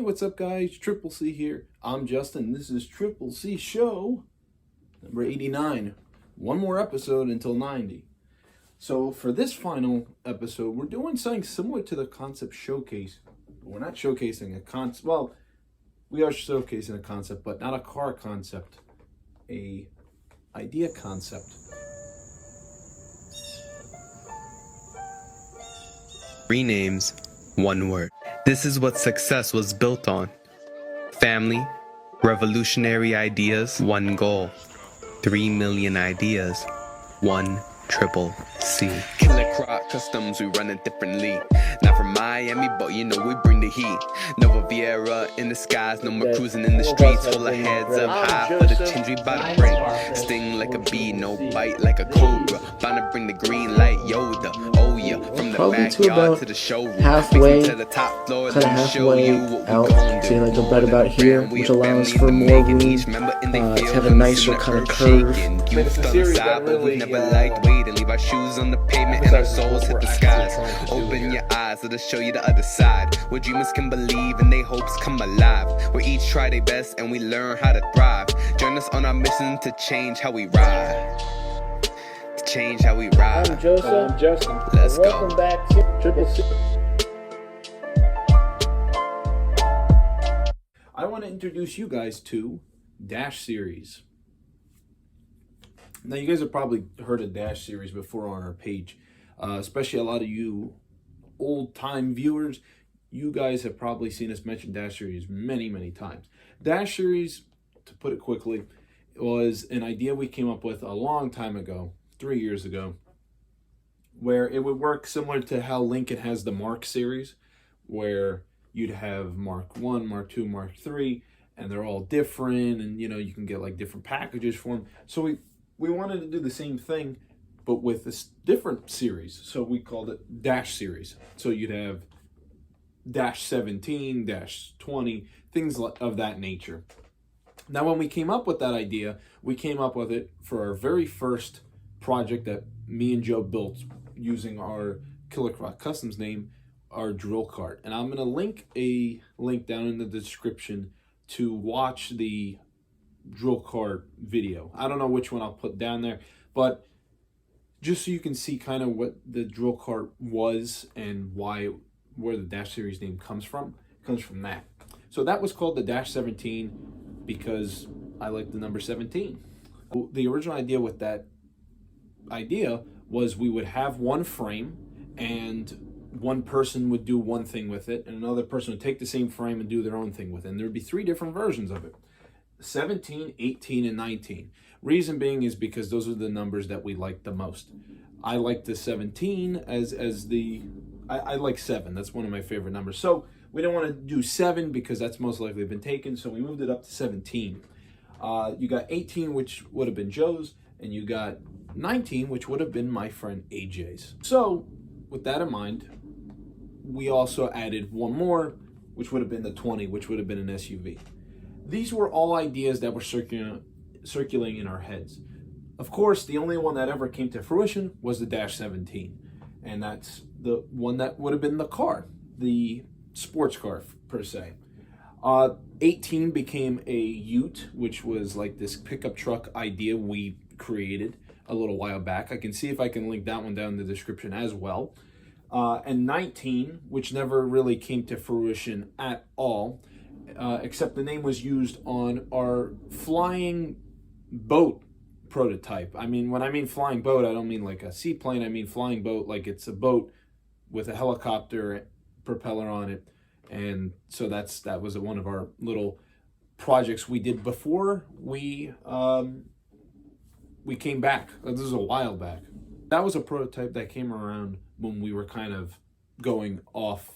what's up guys? Triple C here. I'm Justin. This is Triple C Show number 89. One more episode until 90. So for this final episode, we're doing something similar to the concept showcase. But we're not showcasing a concept. Well, we are showcasing a concept, but not a car concept. A idea concept. Renames, one word. This is what success was built on. Family, revolutionary ideas, one goal. 3 million ideas, one triple C. Killer Croc Customs, we run it differently. Not from Miami, but you know we bring the heat. Nova Vieira in the skies, no more cruising in the streets. Full of heads up high for the change we bout to bring. Sting like a bee, no bite like a cobra. Bound to bring the green light, Yoda. Oh yeah, from the backyard to the showroom. Halfway, to the top floor, kind of let me show halfway you what we out, gon' do. to like a bed about here, which allows for more room to have a nicer kind of curve. Youth on the side, but we never liked waiting. Leave our shoes on the pavement and our souls hit the skies. Open your eyes, let us show you the other side. Where dreamers can believe and their hopes come alive. We each try their best and we learn how to thrive. Join us on our mission to change how we ride. To change how we ride. I'm Joseph. I'm Justin. Let's go. Welcome back to Triple C. I want to introduce you guys to Dashseries. Now, you guys have probably heard of Dashseries before on our page, especially a lot of you old-time viewers. You guys have probably seen us mention Dashseries many, many times. Dashseries, to put it quickly, was an idea we came up with a long time ago, 3 years ago, where it would work similar to how Lincoln has the Mark series, where you'd have Mark 1, Mark 2, Mark 3, and they're all different, and you can get like different packages for them. So we wanted to do the same thing, but with this different series. So we called it Dashseries. So you'd have Dash 17, Dash 20, things of that nature. Now, when we came up with that idea, we came up with it for our very first project that me and Joe built using our Killer Croc Customs name, our drill cart. And I'm going to link a link down in the description to watch the drill cart video. I don't know which one I'll put down there, but just so you can see kind of what the drill cart was and where the Dashseries name comes from. It comes from that. So that was called the Dash 17 because I like the number 17. The original idea with that idea was we would have one frame and one person would do one thing with it and another person would take the same frame and do their own thing with it. And there'd be 3 different versions of it. 17, 18, and 19. Reason being is because those are the numbers that we like the most. I like the 17 I like 7. That's one of my favorite numbers. So we don't want to do 7 because that's most likely been taken. So we moved it up to 17. You got 18, which would have been Joe's, and you got 19, which would have been my friend AJ's. So with that in mind, we also added one more, which would have been the 20, which would have been an SUV. These were all ideas that were circulating in our heads. Of course, the only one that ever came to fruition was the Dash 17. And that's the one that would have been the car, the sports car per se. 18 became a Ute, which was like this pickup truck idea we created a little while back. I can see if I can link that one down in the description as well. And 19, which never really came to fruition at all, except the name was used on our flying boat prototype. I mean, when I mean flying boat, I don't mean like a seaplane. I mean flying boat like it's a boat with a helicopter propeller on it. And so that was one of our little projects we did before we came back. This is a while back. That was a prototype that came around when we were kind of going off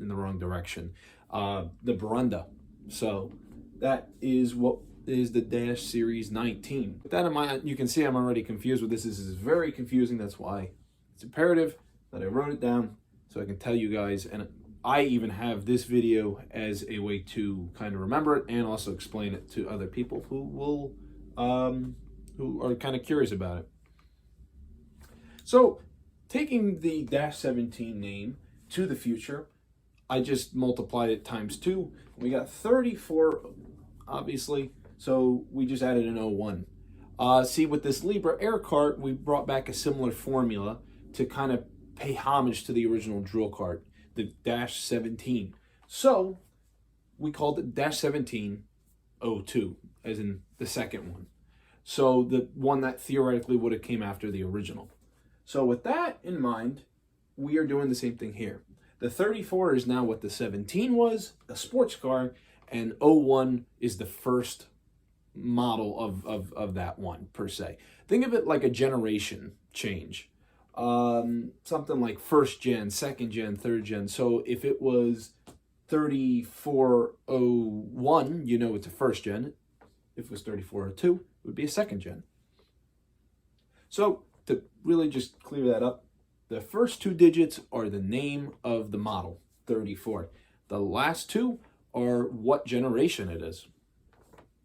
in the wrong direction. The Barunda. So that is what is the Dashseries 19. With that in mind, you can see I'm already confused with this. This is very confusing. That's why it's imperative that I wrote it down so I can tell you guys. And I even have this video as a way to kind of remember it and also explain it to other people who are kind of curious about it. So taking the Dash 17 name to the future, I just multiplied it times 2. We got 34, obviously, so we just added an 01. See, with this Libra air cart, we brought back a similar formula to kind of pay homage to the original drill cart, the Dash 17. So we called it Dash 1702, as in the second one. So the one that theoretically would have came after the original. So with that in mind, we are doing the same thing here. The 34 is now what the 17 was, a sports car, and 01 is the first model of that one, per se. Think of it like a generation change. Something like first gen, second gen, third gen. So if it was 3401, you know it's a first gen. If it was 3402, it would be a second gen. So to really just clear that up, the first 2 digits are the name of the model, 34. The last 2 are what generation it is.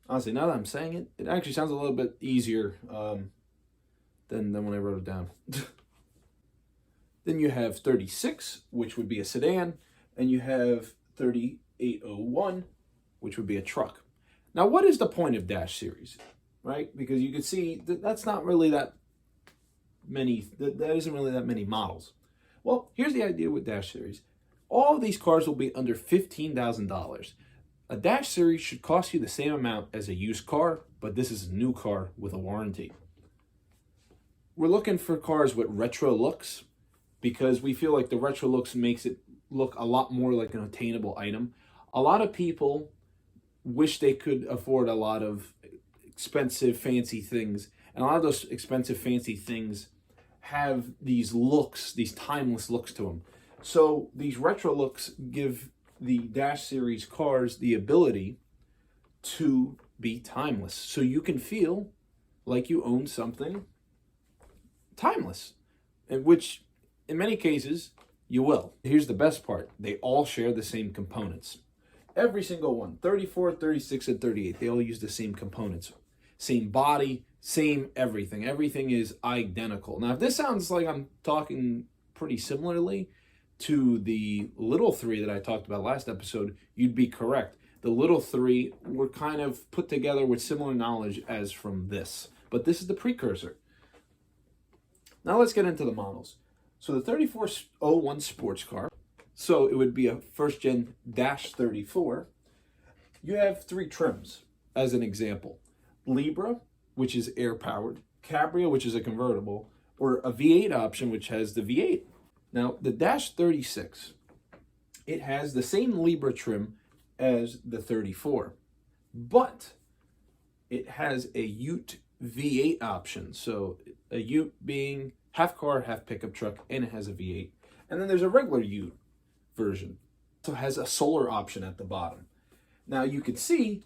Honestly, now that I'm saying it, it actually sounds a little bit easier than when I wrote it down. Then you have 36, which would be a sedan, and you have 3801, which would be a truck. Now, what is the point of Dash series, right? Because you can see that that's not really that many, that isn't really that many models. Well, here's the idea with Dash series. All of these cars will be under $15,000. A Dash series should cost you the same amount as a used car, but this is a new car with a warranty. We're looking for cars with retro looks because we feel like the retro looks makes it look a lot more like an attainable item. A lot of people wish they could afford a lot of expensive, fancy things, and a lot of those expensive, fancy things have these looks, these timeless looks to them. So these retro looks give the Dash series cars the ability to be timeless. So you can feel like you own something timeless, and which in many cases you will. Here's the best part. They all share the same components. Every single one, 34, 36, and 38, they all use the same components. Same body, same everything. Everything is identical. Now, if this sounds like I'm talking pretty similarly to the little 3 that I talked about last episode, you'd be correct. The little 3 were kind of put together with similar knowledge as from this, but this is the precursor. Now let's get into the models. So the 3401 sports car, so it would be a first gen Dash 34. You have 3 trims as an example. Libra, which is air powered, Cabrio, which is a convertible, or a V8 option, which has the V8. Now, the Dash 36, it has the same Libra trim as the 34, but it has a Ute V8 option. So a Ute being half car, half pickup truck, and it has a V8. And then there's a regular Ute version. So it has a solar option at the bottom. Now you can see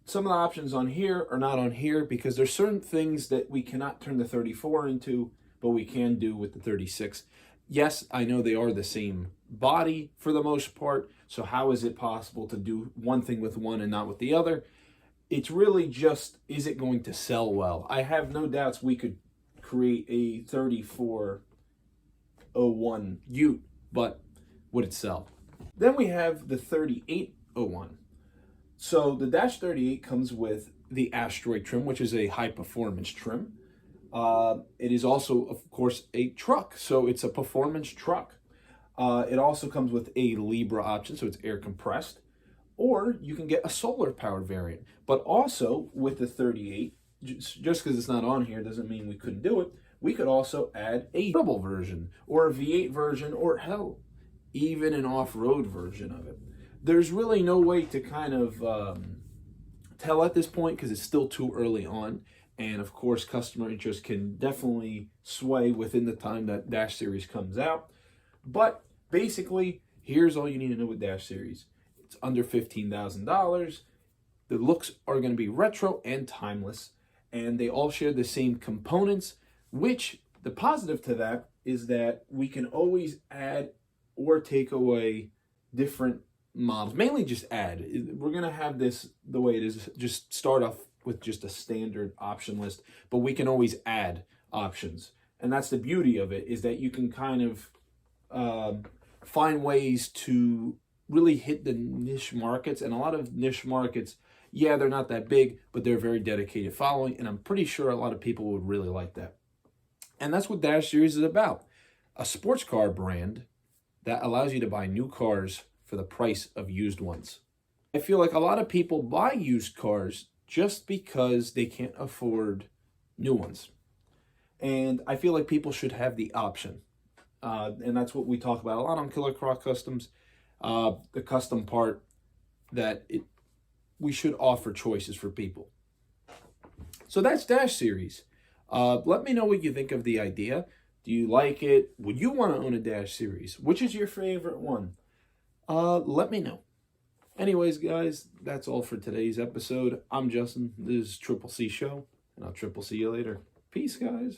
some of the options on here are not on here because there's certain things that we cannot turn the 34 into, but we can do with the 36. Yes, I know they are the same body for the most part, so how is it possible to do one thing with one and not with the other? It's really just, is it going to sell well? I have no doubts we could create a 3401 Ute, but would it sell? Then we have the 3801. So the Dash 38 comes with the Asteroid trim, which is a high performance trim. It is also, of course, a truck, so it's a performance truck. It also comes with a Libra option, so it's air compressed, or you can get a solar powered variant. But also with the 38, just because it's not on here doesn't mean we couldn't do it. We could also add a double version, or a V8 version, or hell, even an off-road version of it. There's really no way to kind of tell at this point because it's still too early on. And of course, customer interest can definitely sway within the time that Dash Series comes out. But basically, here's all you need to know with Dash Series. It's under $15,000. The looks are going to be retro and timeless. And they all share the same components, which the positive to that is that we can always add or take away different models. Mainly just add. We're going to have this the way it is, just start off with just a standard option list, but we can always add options. And that's the beauty of it, is that you can kind of find ways to really hit the niche markets, and a lot of niche markets, yeah, they're not that big, but they're very dedicated following, and I'm pretty sure a lot of people would really like that. And that's what Dashseries is about. A sports car brand that allows you to buy new cars for the price of used ones. I feel like a lot of people buy used cars just because they can't afford new ones. And I feel like people should have the option. And that's what we talk about a lot on Killer Croc Customs. The custom part that we should offer choices for people. So that's Dashseries. Let me know what you think of the idea. Do you like it? Would you want to own a Dashseries? Which is your favorite one? Let me know. Anyways, guys, that's all for today's episode. I'm Justin. This is Triple C Show, and I'll Triple C you later. Peace, guys.